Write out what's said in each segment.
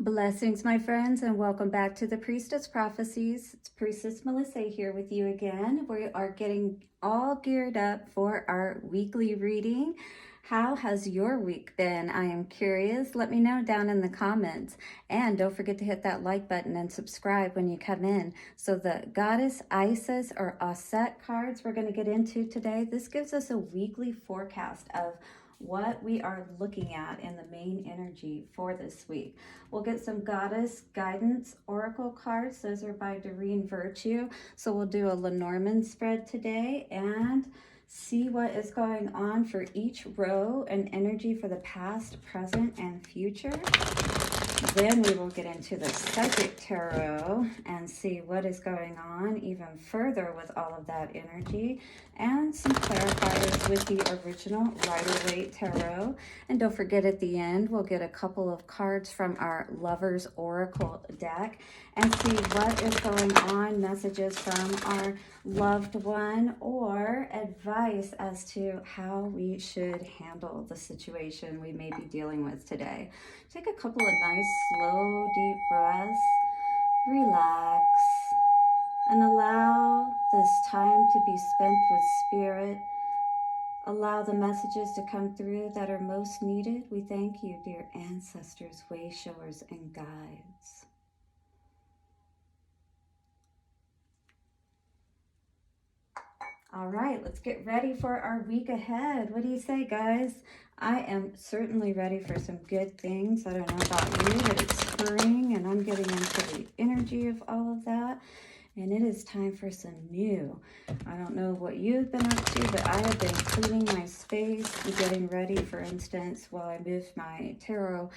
Blessings, my friends, and welcome back to the Priestess Prophecies. It's Priestess Melissae here with you again. We are getting all geared up for our weekly reading. How has your week been? I am curious. Let me know down in the comments. And don't forget to hit that like button and subscribe when you come in. So the Goddess Isis or Auset cards we're going to get into today, this gives us a weekly forecast of what we are looking at in the main energy for this week. We'll get some Goddess Guidance Oracle cards. Those are by Doreen Virtue. So we'll do a Lenormand spread today and see what is going on for each row and energy for the past, present, and future. Then we will get into the Psychic Tarot and see what is going on even further with all of that energy, and some clarifiers with the original Rider-Waite Tarot. And don't forget, at the end, we'll get a couple of cards from our Lover's Oracle deck and see what is going on, messages from our loved one, or advice as to how we should handle the situation we may be dealing with today. Take a couple of nice, slow, deep breaths, relax, and allow this time to be spent with spirit. Allow the messages to come through that are most needed. We thank you, dear ancestors, way showers, and guides. All right, let's get ready for our week ahead. What do you say, guys? I am certainly ready for some good things. I don't know about you, but it's spring and I'm getting into the energy of all of that. And it is time for some new. I don't know what you've been up to, but I have been cleaning my space, getting ready, for instance, while I moved my tarot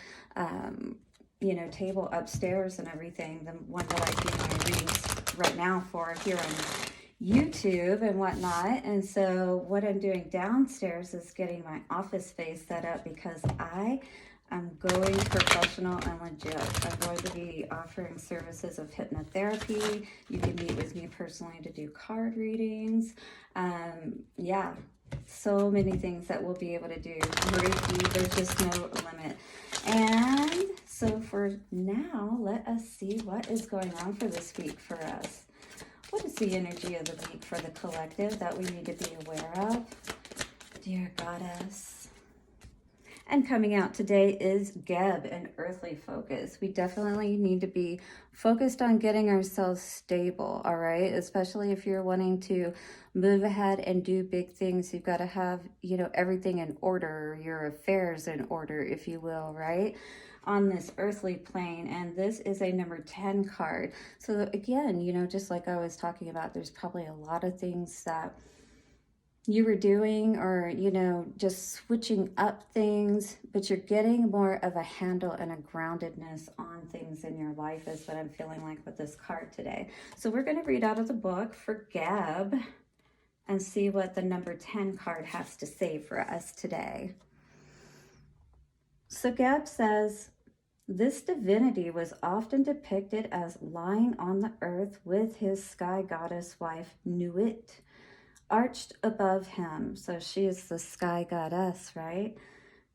table upstairs and everything, the one that I do my readings right now for here on YouTube and whatnot. And so what I'm doing downstairs is getting my office space set up, because I am going professional and legit. I'm going to be offering services of hypnotherapy. You can meet with me personally to do card readings. Yeah, so many things that we'll be able to do. Reiki, there's just no limit. And so for now, let us see what is going on for this week for us. What is the energy of the week for the collective that we need to be aware of? Dear Goddess. And coming out today is Geb, an earthly focus. We definitely need to be focused on getting ourselves stable, all right? Especially if you're wanting to move ahead and do big things. You've got to have, everything in order, your affairs in order, if you will, right? On this earthly plane. And this is a number 10 card. So again, just like I was talking about, there's probably a lot of things that you were doing, or just switching up things, but you're getting more of a handle and a groundedness on things in your life, is what I'm feeling like with this card today. So we're going to read out of the book for Geb and see what the number 10 card has to say for us today. So Geb says, this divinity was often depicted as lying on the earth with his sky goddess wife Nuit arched above him. So she is the sky goddess, right?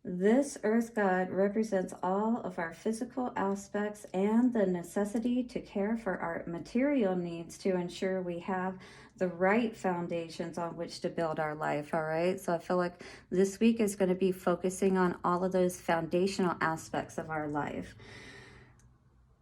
This earth god represents all of our physical aspects and the necessity to care for our material needs to ensure we have the right foundations on which to build our life, all right? So I feel like this week is going to be focusing on all of those foundational aspects of our life.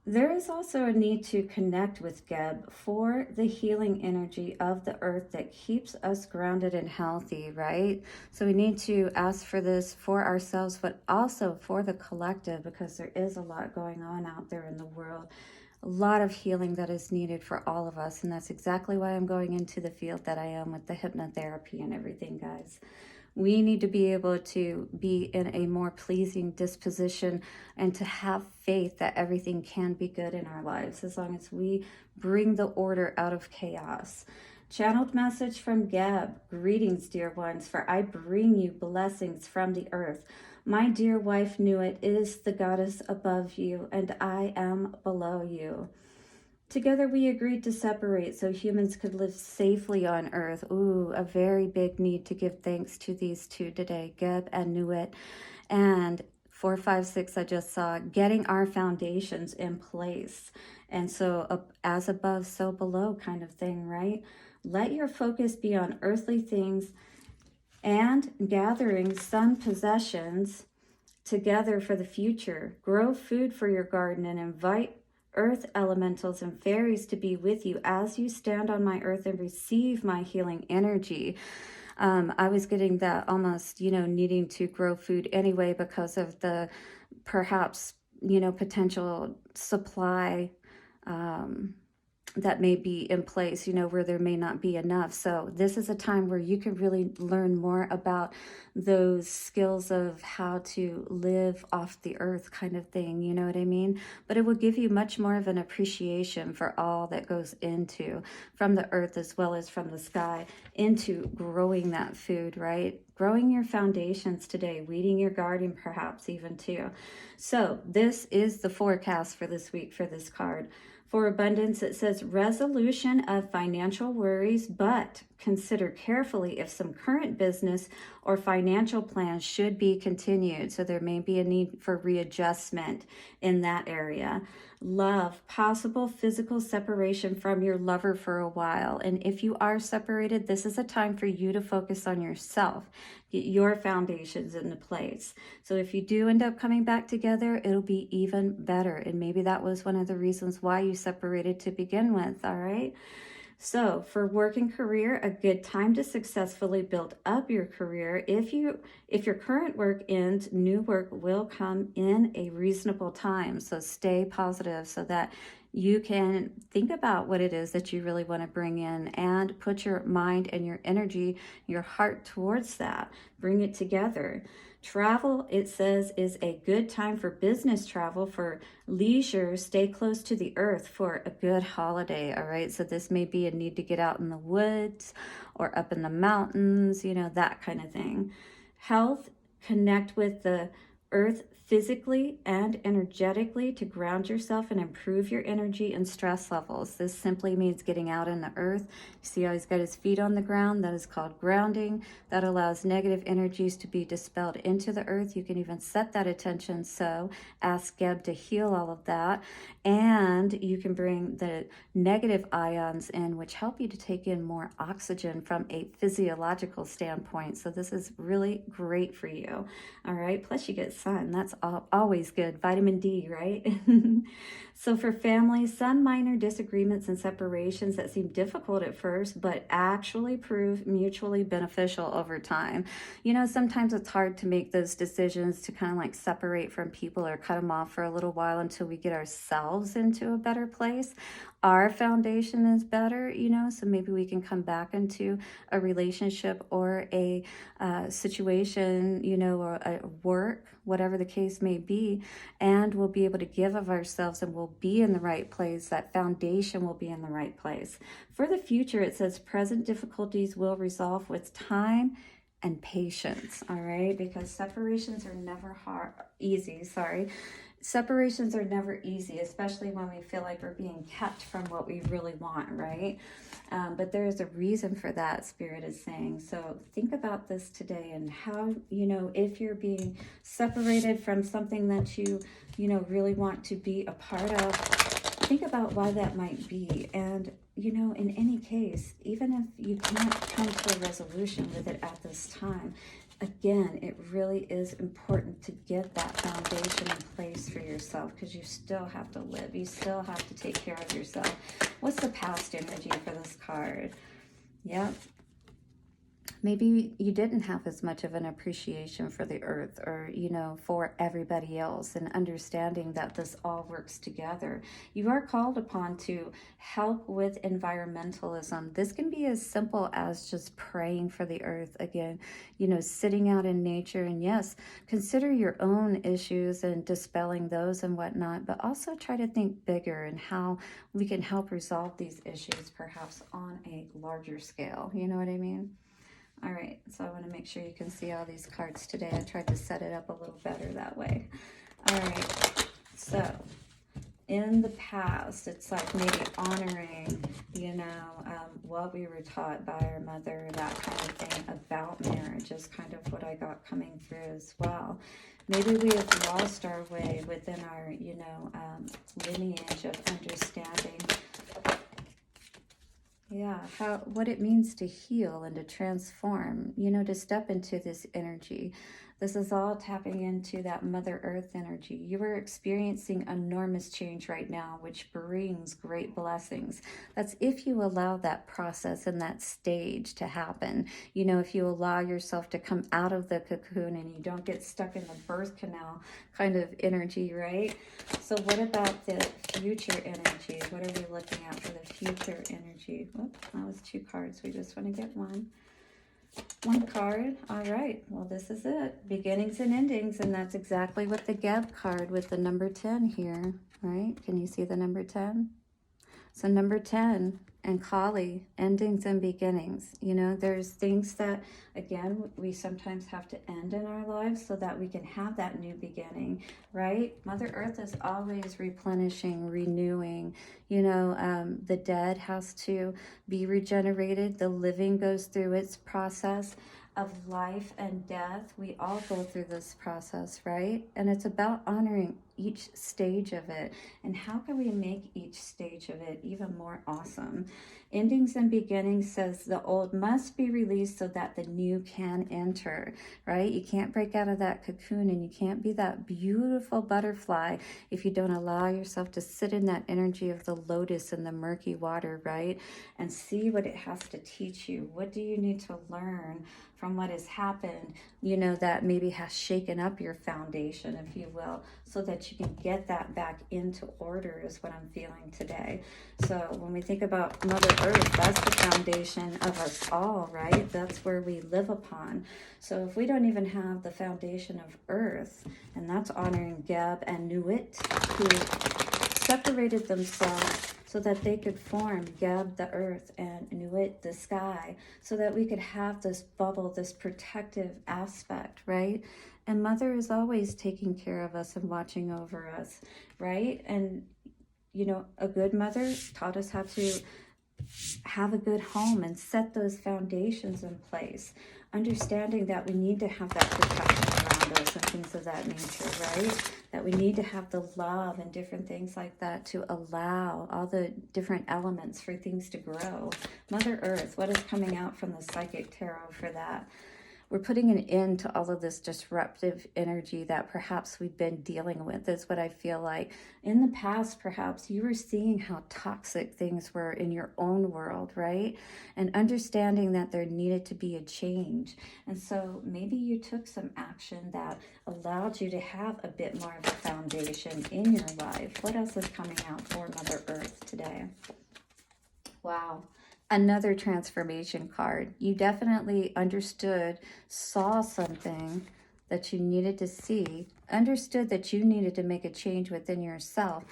There is also a need to connect with Geb for the healing energy of the earth that keeps us grounded and healthy, right? So we need to ask for this for ourselves, but also for the collective, because there is a lot going on out there in the world. A lot of healing that is needed for all of us. And that's exactly why I'm going into the field that I am with the hypnotherapy and everything, guys. We need to be able to be in a more pleasing disposition and to have faith that everything can be good in our lives as long as we bring the order out of chaos. Channeled message from Geb. Greetings, dear ones, for I bring you blessings from the earth. My dear wife Nuit is the goddess above you, and I am below you. Together we agreed to separate so humans could live safely on Earth. Ooh, a very big need to give thanks to these two today, Geb and Nuit. And 4, 5, 6, I just saw getting our foundations in place. And so as above, so below kind of thing, right? Let your focus be on earthly things and gathering some possessions together for the future. Grow food for your garden and invite earth elementals and fairies to be with you as you stand on my earth and receive my healing energy. I was getting that almost, needing to grow food anyway because of the perhaps, potential supply that may be in place, where there may not be enough. So this is a time where you can really learn more about those skills of how to live off the earth kind of thing, you know what I mean? But it will give you much more of an appreciation for all that goes into, from the earth as well as from the sky, into growing that food, right? Growing your foundations today, weeding your garden perhaps even too. So this is the forecast for this week for this card. For abundance, it says resolution of financial worries, but consider carefully if some current business or financial plans should be continued. So there may be a need for readjustment in that area. Love, possible physical separation from your lover for a while. And if you are separated, this is a time for you to focus on yourself, get your foundations into place. So if you do end up coming back together, it'll be even better. And maybe that was one of the reasons why you separated to begin with, all right? So for work and career, a good time to successfully build up your career. If your current work ends, new work will come in a reasonable time. So stay positive so that you can think about what it is that you really want to bring in and put your mind and your energy, your heart towards that. Bring it together. Travel, it says, is a good time for business travel. For leisure, stay close to the earth for a good holiday, all right? So this may be a need to get out in the woods or up in the mountains, that kind of thing. Health, connect with the earth physically and energetically to ground yourself and improve your energy and stress levels. This simply means getting out in the earth. You see how he's got his feet on the ground? That is called grounding. That allows negative energies to be dispelled into the earth. You can even set that attention. So ask Geb to heal all of that. And you can bring the negative ions in, which help you to take in more oxygen from a physiological standpoint. So this is really great for you. All right. Plus you get sun. That's always good. Vitamin D, right? So for families, some minor disagreements and separations that seem difficult at first, but actually prove mutually beneficial over time. Sometimes it's hard to make those decisions to kind of like separate from people or cut them off for a little while until we get ourselves into a better place. Our foundation is better, so maybe we can come back into a relationship or a situation, or a work, whatever the case may be, and we'll be able to give of ourselves and we'll be in the right place. That foundation will be in the right place. For the future, it says present difficulties will resolve with time and patience, all right? Because separations are never easy. Separations are never easy, especially when we feel like we're being kept from what we really want, right? But there is a reason for that, Spirit is saying. So think about this today and how, if you're being separated from something that you really want to be a part of, think about why that might be. And, in any case, even if you can't come to a resolution with it at this time, again, it really is important to get that foundation in place for yourself, because you still have to live. You still have to take care of yourself. What's the past energy for this card? Yep. Maybe you didn't have as much of an appreciation for the earth or, for everybody else, and understanding that this all works together. You are called upon to help with environmentalism. This can be as simple as just praying for the earth again, sitting out in nature. And yes, consider your own issues and dispelling those and whatnot, but also try to think bigger and how we can help resolve these issues perhaps on a larger scale. You know what I mean? All right, so I want to make sure you can see all these cards today. I tried to set it up a little better that way. All right, so in the past, it's like maybe honoring, you know, what we were taught by our mother, that kind of thing about marriage is kind of what I got coming through as well. Maybe we have lost our way within our, you know, lineage of understanding, yeah, what it means to heal and to transform, you know, to step into this energy. This is all tapping into that Mother Earth energy. You are experiencing enormous change right now, which brings great blessings. That's if you allow that process and that stage to happen. You know, if you allow yourself to come out of the cocoon and you don't get stuck in the birth canal kind of energy, right? So what about the future energy? What are we looking at for the future energy? Whoops, that was 2 cards. We just want to get one. 1 card. All right. Well, this is it. Beginnings and endings. And that's exactly what the Geb card with the number 10 here, right? Can you see the number 10? So number 10 and Kali, endings and beginnings. You know, there's things that, again, we sometimes have to end in our lives so that we can have that new beginning, right? Mother Earth is always replenishing, renewing. You know, the dead has to be regenerated. The living goes through its process of life and death. We all go through this process, right? And it's about honoring each stage of it, and how can we make each stage of it even more awesome. Endings and beginnings says the old must be released so that the new can enter, right? You can't break out of that cocoon, and you can't be that beautiful butterfly if you don't allow yourself to sit in that energy of the lotus in the murky water, right? And see what it has to teach you. What do you need to learn from what has happened, you know, that maybe has shaken up your foundation, if you will, so that you can get that back into order is what I'm feeling today. So when we think about Mother Earth, that's the foundation of us all, right? That's where we live upon. So if we don't even have the foundation of Earth, and that's honoring Geb and Nuit, who separated themselves so that they could form Geb, the earth, and Nuit, the sky, so that we could have this bubble, this protective aspect, right? And Mother is always taking care of us and watching over us, right? And, you know, a good mother taught us how to have a good home and set those foundations in place, understanding that we need to have that protection around us and things of that nature, right? That we need to have the love and different things like that to allow all the different elements for things to grow. Mother Earth, what is coming out from the Psychic Tarot for that? We're putting an end to all of this disruptive energy that perhaps we've been dealing with, is what I feel like. In the past, perhaps you were seeing how toxic things were in your own world, right? And understanding that there needed to be a change. And so maybe you took some action that allowed you to have a bit more of a foundation in your life. What else is coming out for Mother Earth today? Wow. Another transformation card. You definitely understood, saw something that you needed to see, understood that you needed to make a change within yourself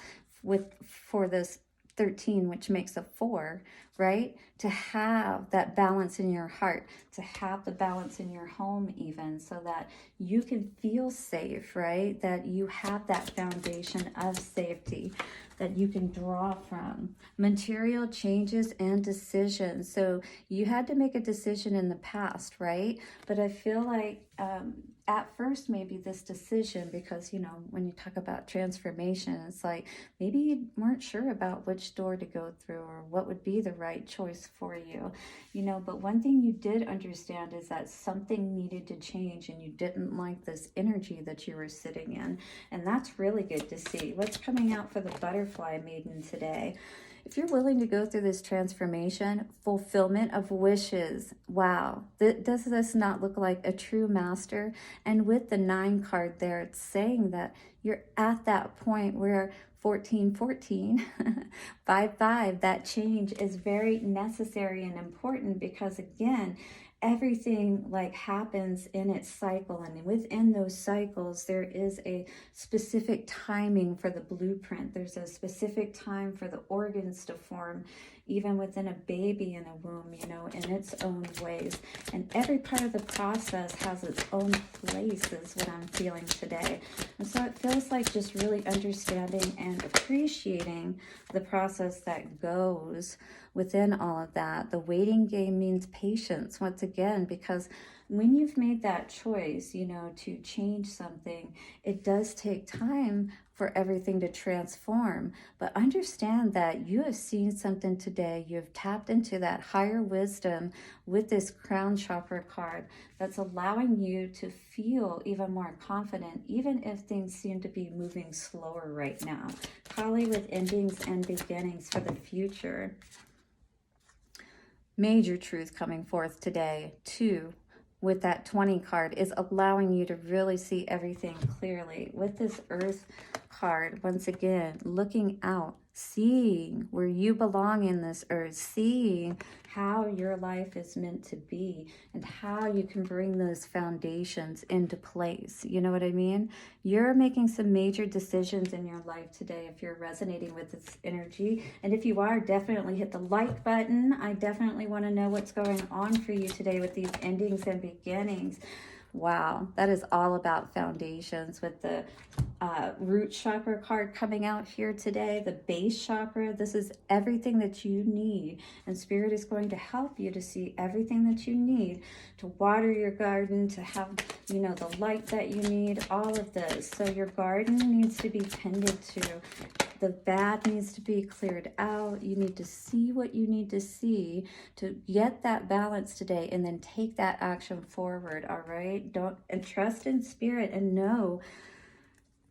for this 13, which makes a 4, right? To have that balance in your heart, to have the balance in your home even, so that you can feel safe, right? That you have that foundation of safety that you can draw from. Material changes and decisions. So you had to make a decision in the past, right? But I feel like at first maybe this decision, because, you know, when you talk about transformation, it's like maybe you weren't sure about which door to go through or what would be the right choice for you, you know. But one thing you did understand is that something needed to change, and you didn't like this energy that you were sitting in. And that's really good to see. What's coming out for the Butterfly Maiden today? If you're willing to go through this transformation, fulfillment of wishes. Wow. Does this not look like a true master? And with the 9 card there, it's saying that you're at that point where 1414, 5, that change is very necessary and important, because again, everything like happens in its cycle, and within those cycles there is a specific timing for the blueprint. There's a specific time for the organs to form, even within a baby in a womb, you know, in its own ways. And every part of the process has its own place, is what I'm feeling today. And so it feels like just really understanding and appreciating the process that goes within all of that. The waiting game means patience, once again, because when you've made that choice, you know, to change something, it does take time for everything to transform. But understand that you have seen something today. You have tapped into that higher wisdom with this crown chakra card that's allowing you to feel even more confident, even if things seem to be moving slower right now. Kali with endings and beginnings for the future. Major truth coming forth today. 2 with that 20 card is allowing you to really see everything clearly. With this earth card, once again, looking out, seeing where you belong in this earth, seeing how your life is meant to be and how you can bring those foundations into place. You know what I mean? You're making some major decisions in your life today if you're resonating with this energy. And if you are, definitely hit the like button. I definitely want to know what's going on for you today with these endings and beginnings. Wow, that is all about foundations with the root chakra card coming out here today, the base chakra. This is everything that you need, and Spirit is going to help you to see everything that you need to water your garden, to have, you know, the light that you need, all of this. So your garden needs to be tended to. The bad needs to be cleared out. You need to see what you need to see to get that balance today, and then take that action forward. All right, don't, and trust in Spirit, and know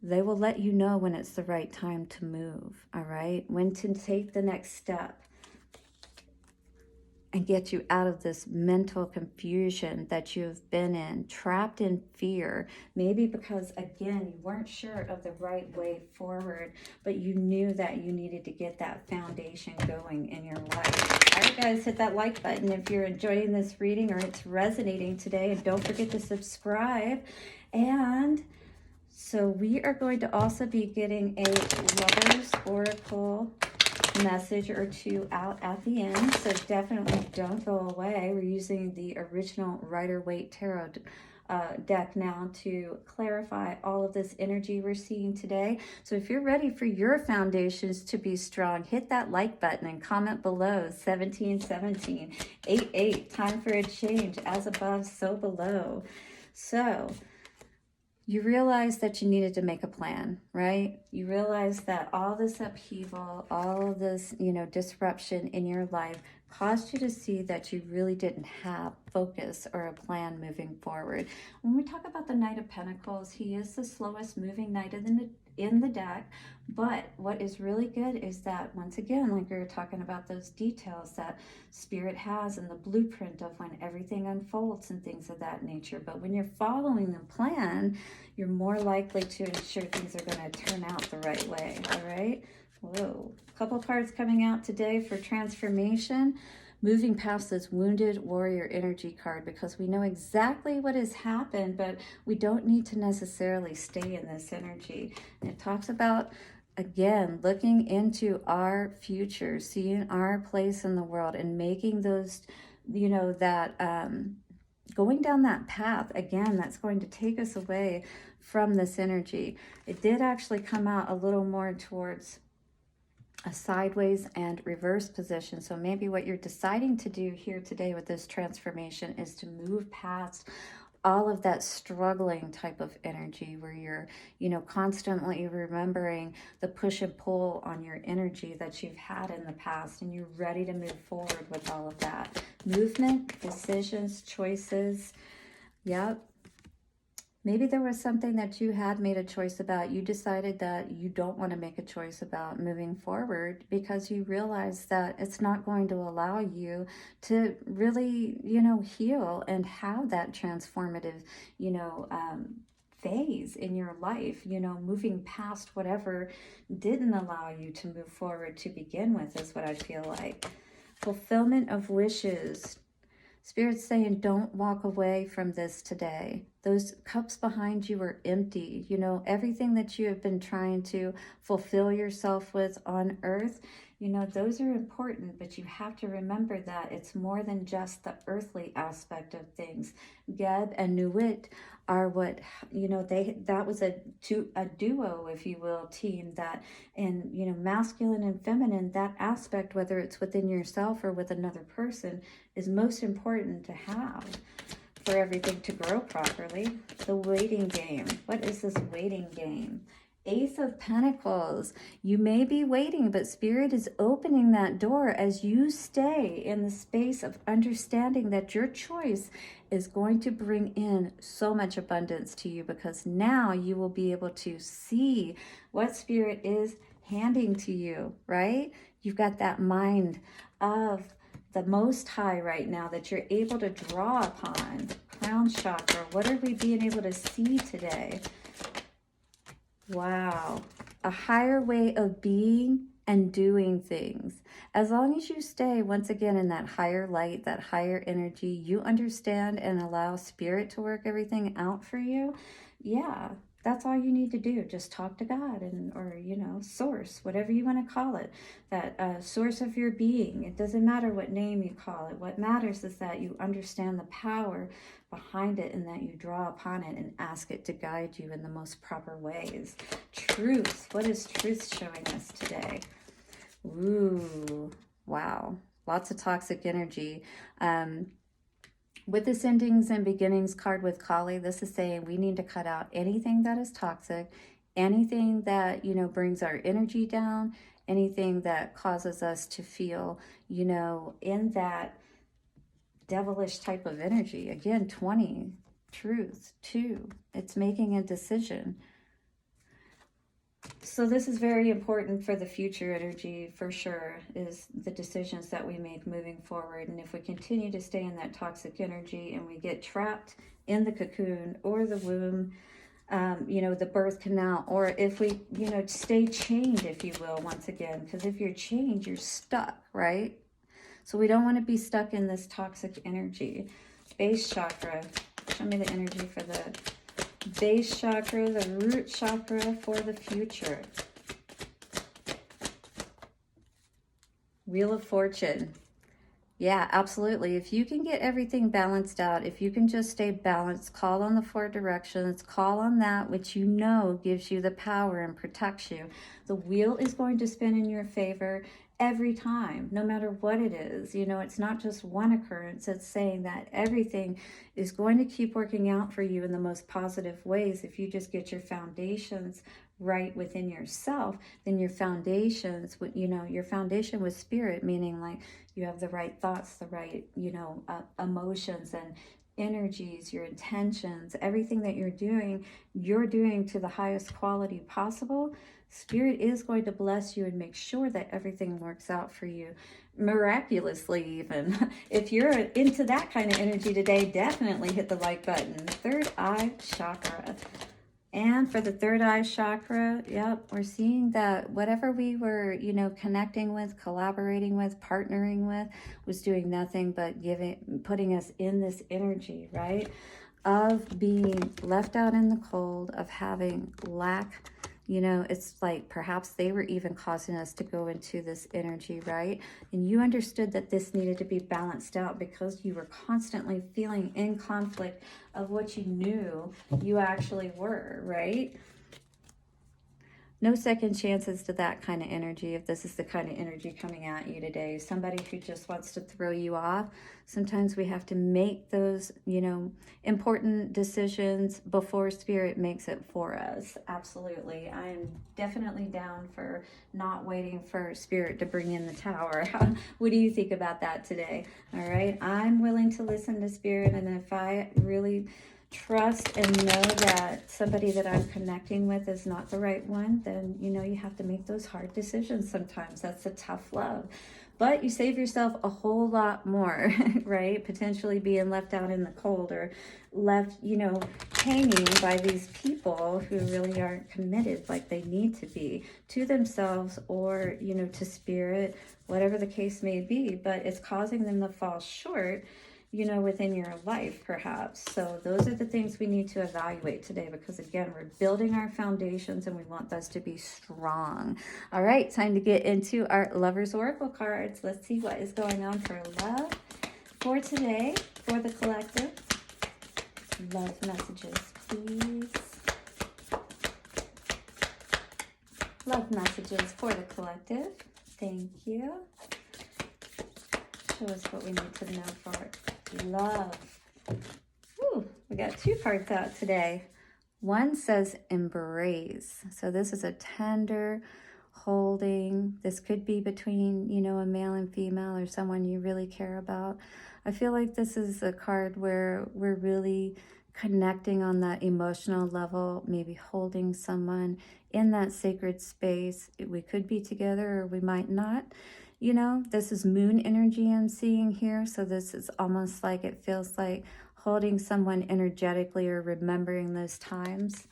they will let you know when it's the right time to move. All right, when to take the next step and get you out of this mental confusion that you've been in, trapped in fear, maybe because, again, you weren't sure of the right way forward, but you knew that you needed to get that foundation going in your life. All right, guys, hit that like button if you're enjoying this reading or it's resonating today, and don't forget to subscribe. And so we are going to also be getting a Lover's Oracle message or two out at the end, so definitely don't go away. We're using the original Rider-Waite Tarot deck now to clarify all of this energy we're seeing today. So if you're ready for your foundations to be strong, hit that like button and comment below. 1717 88, time for a change. As above, so below. So you realized that you needed to make a plan, right? You realized that all this upheaval, all of this, you know, disruption in your life caused you to see that you really didn't have focus or a plan moving forward. When we talk about the Knight of Pentacles, he is the slowest moving knight in the deck. But what is really good is that, once again, like we were talking about those details that Spirit has in the blueprint of when everything unfolds and things of that nature. But when you're following the plan, you're more likely to ensure things are going to turn out the right way. All right. Whoa. A couple cards coming out today for transformation. Moving past this wounded warrior energy card, because we know exactly what has happened, but we don't need to necessarily stay in this energy. And it talks about, again, looking into our future, seeing our place in the world and making those, you know, that going down that path, again, that's going to take us away from this energy. It did actually come out a little more towards a sideways and reverse position. So maybe what you're deciding to do here today with this transformation is to move past all of that struggling type of energy where you're, you know, constantly remembering the push and pull on your energy that you've had in the past, and you're ready to move forward with all of that. Movement, decisions, choices. Yep. Maybe there was something that you had made a choice about. You decided that you don't want to make a choice about moving forward because you realize that it's not going to allow you to really, you know, heal and have that transformative, you know, phase in your life, you know, moving past whatever didn't allow you to move forward to begin with is what I feel like. Fulfillment of wishes. Spirit's saying, don't walk away from this today. Those cups behind you are empty. You know, everything that you have been trying to fulfill yourself with on earth, you know, those are important, but you have to remember that it's more than just the earthly aspect of things. Geb and Nuit are what, you know, that was a duo, if you will, team that, and, you know, masculine and feminine, that aspect, whether it's within yourself or with another person, is most important to have for everything to grow properly. The waiting game. What is this waiting game? Ace of Pentacles. You may be waiting, but Spirit is opening that door as you stay in the space of understanding that your choice is going to bring in so much abundance to you, because now you will be able to see what Spirit is handing to you, right? You've got that mind of the Most High right now that you're able to draw upon. Crown chakra. What are we being able to see today? Wow. A higher way of being and doing things. As long as you stay, once again, in that higher light, that higher energy, you understand and allow Spirit to work everything out for you. Yeah, that's all you need to do. Just talk to God, and, or, you know, source, whatever you want to call it, that source of your being. It doesn't matter what name you call it. What matters is that you understand the power behind it, and that you draw upon it and ask it to guide you in the most proper ways. Truth. What is truth showing us today? Ooh, wow. Lots of toxic energy. With this endings and beginnings card with Kali, this is saying we need to cut out anything that is toxic, anything that, you know, brings our energy down, anything that causes us to feel, you know, in that devilish type of energy. Again, 20, truth, 2, it's making a decision. So this is very important for the future energy, for sure, is the decisions that we make moving forward. And if we continue to stay in that toxic energy and we get trapped in the cocoon or the womb, you know, the birth canal, or if we, you know, stay chained, if you will, once again, because if you're chained, you're stuck, right? So we don't want to be stuck in this toxic energy. Base chakra. Show me the energy for the base chakra, the root chakra for the future. Wheel of Fortune. Yeah, absolutely. If you can get everything balanced out, if you can just stay balanced, call on the 4 directions, call on that which you know gives you the power and protects you, the wheel is going to spin in your favor every time, no matter what it is. You know, it's not just one occurrence. It's saying that everything is going to keep working out for you in the most positive ways. If you just get your foundations right within yourself, then your foundations, you know, your foundation with Spirit, meaning like you have the right thoughts, the right, you know, emotions and energies, your intentions, everything that you're doing to the highest quality possible. Spirit is going to bless you and make sure that everything works out for you miraculously, even. If you're into that kind of energy today, definitely hit the like button. Third eye chakra. And for the third eye chakra, yep, we're seeing that whatever we were, you know, connecting with, collaborating with, partnering with, was doing nothing but putting us in this energy, right? Of being left out in the cold, of having lack. You know, it's like perhaps they were even causing us to go into this energy, right? And you understood that this needed to be balanced out because you were constantly feeling in conflict of what you knew you actually were, right? No second chances to that kind of energy if this is the kind of energy coming at you today. Somebody who just wants to throw you off. Sometimes we have to make those, you know, important decisions before Spirit makes it for us. Absolutely. I am definitely down for not waiting for Spirit to bring in the tower. What do you think about that today? All right. I'm willing to listen to Spirit, and if I really trust and know that somebody that I'm connecting with is not the right one, then, you know, you have to make those hard decisions sometimes. That's a tough love. But you save yourself a whole lot more, right? Potentially being left out in the cold or left, you know, hanging by these people who really aren't committed like they need to be to themselves or, you know, to Spirit, whatever the case may be. But it's causing them to fall short. you know, within your life, perhaps. So those are the things we need to evaluate today, because again, we're building our foundations and we want those to be strong. All right, time to get into our Lover's Oracle cards. Let's see what is going on for love for today, for the collective. Love messages, please. Love messages for the collective. Thank you. Show us what we need to know for love. Ooh, we got two cards out today. One says embrace. So this is a tender holding. This could be between, you know, a male and female or someone you really care about. I feel like this is a card where we're really connecting on that emotional level, maybe holding someone in that sacred space. We could be together or we might not. You know, this is moon energy I'm seeing here. So this is almost like, it feels like holding someone energetically or remembering those times.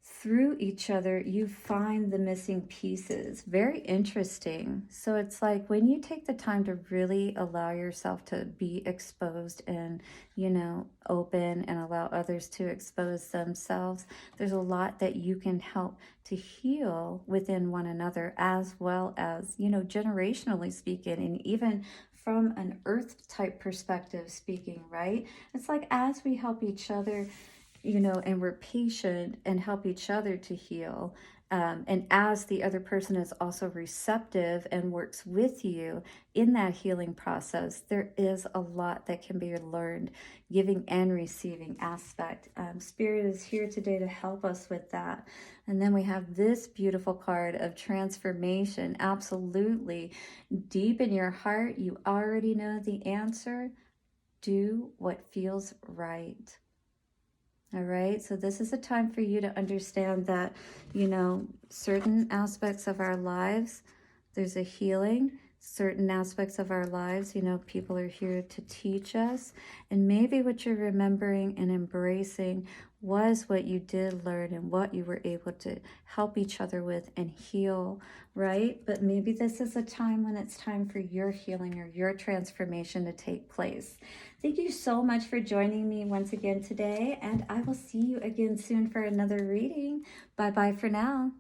Through each other, you find the missing pieces. Very interesting. So it's like when you take the time to really allow yourself to be exposed and, you know, open and allow others to expose themselves, there's a lot that you can help to heal within one another, as well as, you know, generationally speaking, and even from an earth type perspective speaking, right? It's like as we help each other, you know, and we're patient and help each other to heal. And as the other person is also receptive and works with you in that healing process, there is a lot that can be learned, giving and receiving aspect. Spirit is here today to help us with that. And then we have this beautiful card of transformation. Absolutely. Deep in your heart, you already know the answer. Do what feels right. All right, so this is a time for you to understand that, you know, certain aspects of our lives, there's a healing. Certain aspects of our lives, you know, people are here to teach us. And maybe what you're remembering and embracing was what you did learn and what you were able to help each other with and heal, right? But maybe this is a time when it's time for your healing or your transformation to take place. Thank you so much for joining me once again today, and I will see you again soon for another reading. Bye-bye for now.